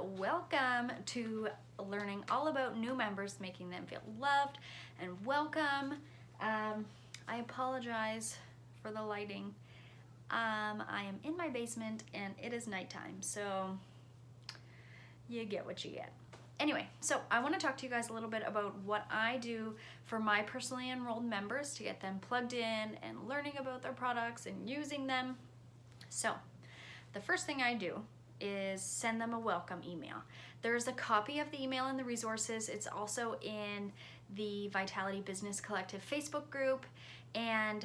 welcome to learning all about new members, making them feel loved and welcome. I apologize for the lighting. I am in my basement and it is nighttime, so you get what you get. Anyway, so I want to talk to you guys a little bit about what I do for my personally enrolled members to get them plugged in and learning about their products and using them. So the first thing I do is send them a welcome email. There's a copy of the email in the resources. It's also in the Vitality Business Collective Facebook group, and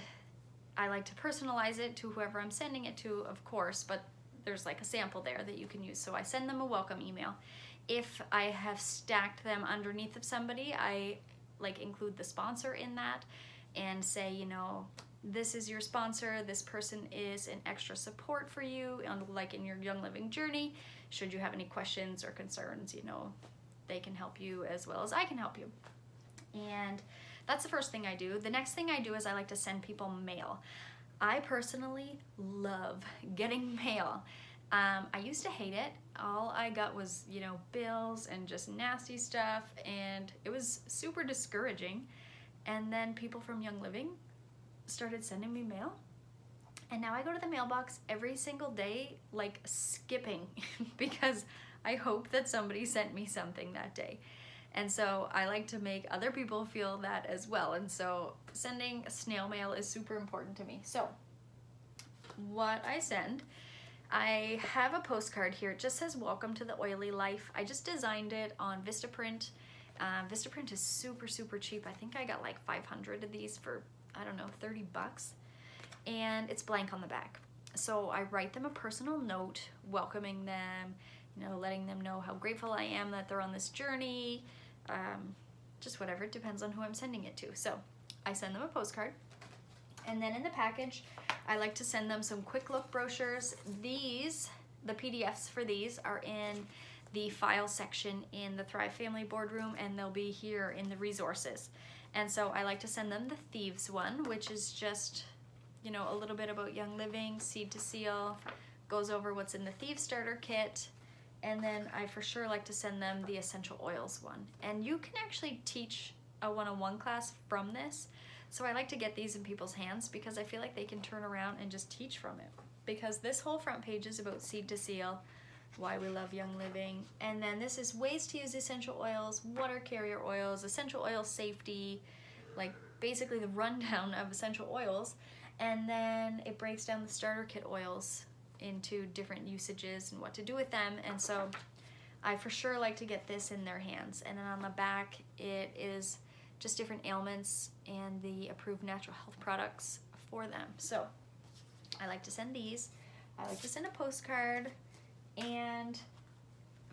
I like to personalize it to whoever I'm sending it to, of course, but there's like a sample there that you can use. So I send them a welcome email. If I have stacked them underneath of somebody, I like include the sponsor in that and say, you know, this is your sponsor, this person is an extra support for you on like in your Young Living journey. Should you have any questions or concerns, you know, they can help you as well as I can help you. And that's the first thing I do. The next thing I do is I like to send people mail. I personally love getting mail. I used to hate it. All I got was, you know, bills and just nasty stuff, and it was super discouraging. And then people from Young Living started sending me mail, and now I go to the mailbox every single day, like skipping, because I hope that somebody sent me something that day. And so I like to make other people feel that as well. And so sending snail mail is super important to me. So what I send, I have a postcard here. It just says welcome to the oily life. I just designed it on Vistaprint. Vistaprint is super cheap. I think I got like 500 of these for, I don't know, 30 bucks. And it's blank on the back. So I write them a personal note welcoming them, you know, letting them know how grateful I am that they're on this journey, just whatever. It depends on who I'm sending it to. So I send them a postcard. And then in the package, I like to send them some quick look brochures. These, the PDFs for these are in the file section in the Thrive Family Boardroom, and they'll be here in the resources. And so I like to send them the Thieves one, which is just, you know, a little bit about Young Living, Seed to Seal, goes over what's in the Thieves Starter Kit. And then I for sure like to send them the Essential Oils one. And you can actually teach a one-on-one class from this. So I like to get these in people's hands because I feel like they can turn around and just teach from it. Because this whole front page is about Seed to Seal, why we love Young Living. And then this is ways to use essential oils, water carrier oils, essential oil safety, like basically the rundown of essential oils. And then it breaks down the starter kit oils into different usages and what to do with them. And so I for sure like to get this in their hands. And then on the back, it is just different ailments and the approved natural health products for them. So I like to send these. I like to send a postcard. And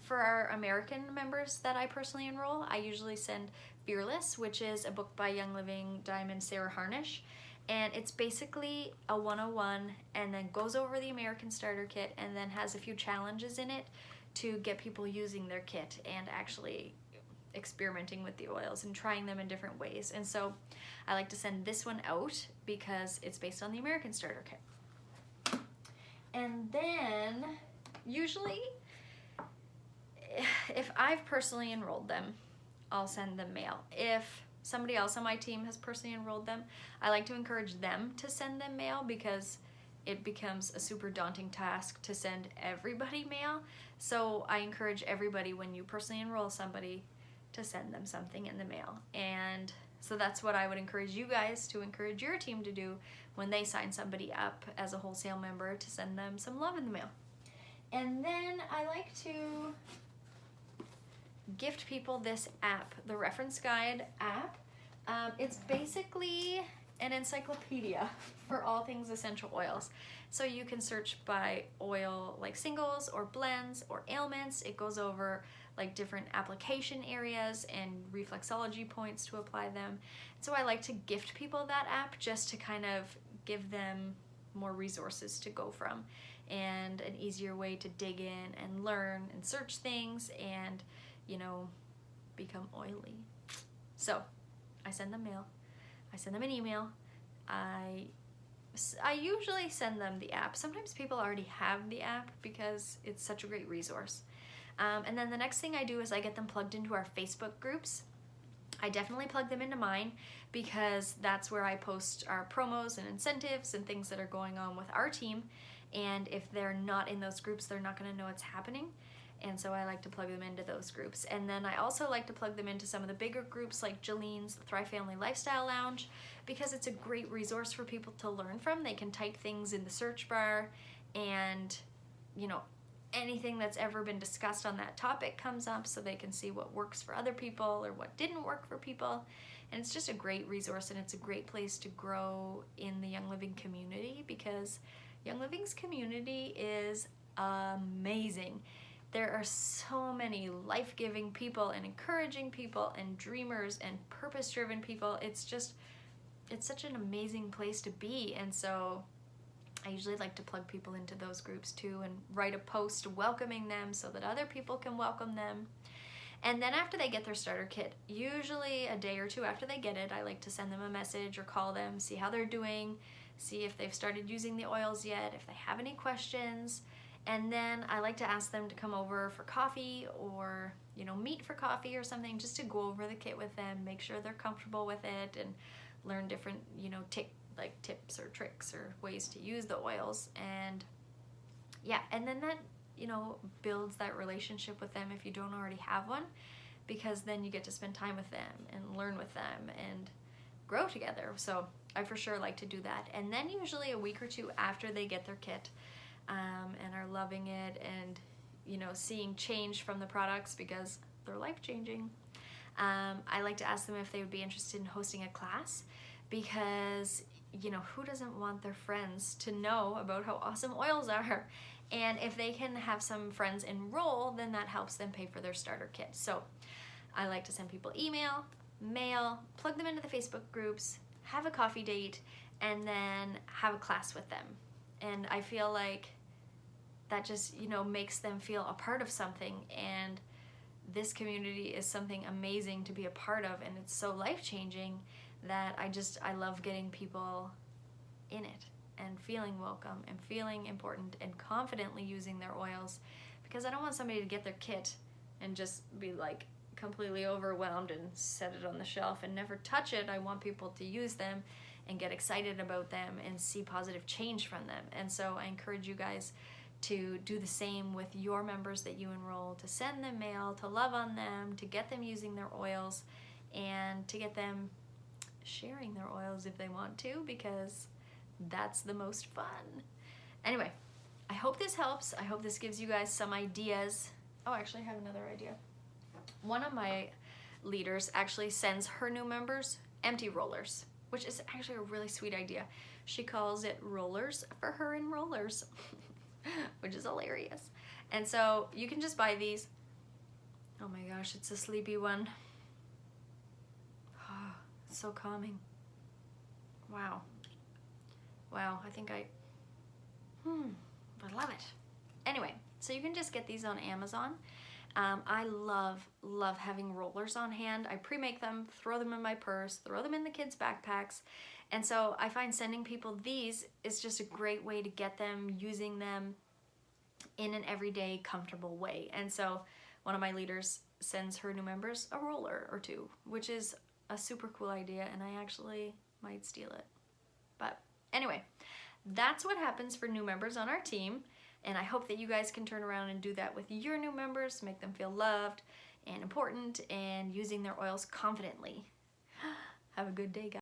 for our American members that I personally enroll, I usually send Fearless, which is a book by Young Living Diamond Sarah Harnish. And it's basically a 101 and then goes over the American Starter Kit and then has a few challenges in it to get people using their kit and actually experimenting with the oils and trying them in different ways. And so I like to send this one out because it's based on the American Starter Kit. And then usually if I've personally enrolled them, I'll send them mail. If somebody else on my team has personally enrolled them, I like to encourage them to send them mail because it becomes a super daunting task to send everybody mail. So I encourage everybody, when you personally enroll somebody, to send them something in the mail. And so that's what I would encourage you guys to encourage your team to do when they sign somebody up as a wholesale member, to send them some love in the mail. And then I like to gift people this app, the Reference Guide app. It's basically an encyclopedia for all things essential oils. So you can search by oil, like singles or blends or ailments. It goes over like different application areas and reflexology points to apply them. So I like to gift people that app just to kind of give them more resources to go from and an easier way to dig in and learn and search things and, you know, become oily. So I send them mail. I send them an email. I usually send them the app. Sometimes people already have the app because it's such a great resource. And then the next thing I do is I get them plugged into our Facebook groups. I definitely plug them into mine because that's where I post our promos and incentives and things that are going on with our team. And if they're not in those groups, they're not going to know what's happening. And so I like to plug them into those groups. And then I also like to plug them into some of the bigger groups like Jolene's, the Thrive Family Lifestyle Lounge, because it's a great resource for people to learn from. They can type things in the search bar and, you know, anything that's ever been discussed on that topic comes up so they can see what works for other people or what didn't work for people. And it's just a great resource, and it's a great place to grow in the Young Living community because Young Living's community is amazing. There are so many life-giving people and encouraging people and dreamers and purpose-driven people. It's such an amazing place to be. And so I usually like to plug people into those groups too and write a post welcoming them so that other people can welcome them. And then after they get their starter kit, usually a day or two after they get it, I like to send them a message or call them, see how they're doing, see if they've started using the oils yet, if they have any questions. And then I like to ask them to come over for coffee or, you know, meet for coffee or something, just to go over the kit with them, make sure they're comfortable with it, and learn different, you know, tips or tricks or ways to use the oils. And yeah, and then that, you know, builds that relationship with them if you don't already have one, because then you get to spend time with them and learn with them and grow together. So I for sure like to do that. And then usually a week or two after they get their kit, and are loving it and, you know, seeing change from the products because they're life-changing, I like to ask them if they would be interested in hosting a class, because, you know, who doesn't want their friends to know about how awesome oils are? And if they can have some friends enroll, then that helps them pay for their starter kit. So I like to send people email, mail, plug them into the Facebook groups, have a coffee date, and then have a class with them. And I feel like that just, you know, makes them feel a part of something. And this community is something amazing to be a part of, and it's so life-changing that I love getting people in it and feeling welcome and feeling important and confidently using their oils, because I don't want somebody to get their kit and just be like completely overwhelmed and set it on the shelf and never touch it. I want people to use them and get excited about them and see positive change from them. And so I encourage you guys to do the same with your members that you enroll, to send them mail, to love on them, to get them using their oils, and to get them sharing their oils if they want to, because that's the most fun. Anyway, I hope this helps. I hope this gives you guys some ideas. Oh, actually, I have another idea. One of my leaders actually sends her new members empty rollers, which is actually a really sweet idea. She calls it rollers for her enrollers, which is hilarious. And so you can just buy these. Oh my gosh, it's a sleepy one. Oh, it's so calming. Wow. Wow, I think I love it. Anyway, so you can just get these on Amazon. I love having rollers on hand. I pre-make them, throw them in my purse, throw them in the kids' backpacks. And so I find sending people these is just a great way to get them using them in an everyday comfortable way. And so one of my leaders sends her new members a roller or two, which is a super cool idea, and I actually might steal it. But anyway, that's what happens for new members on our team. And I hope that you guys can turn around and do that with your new members, make them feel loved and important and using their oils confidently. Have a good day, guys.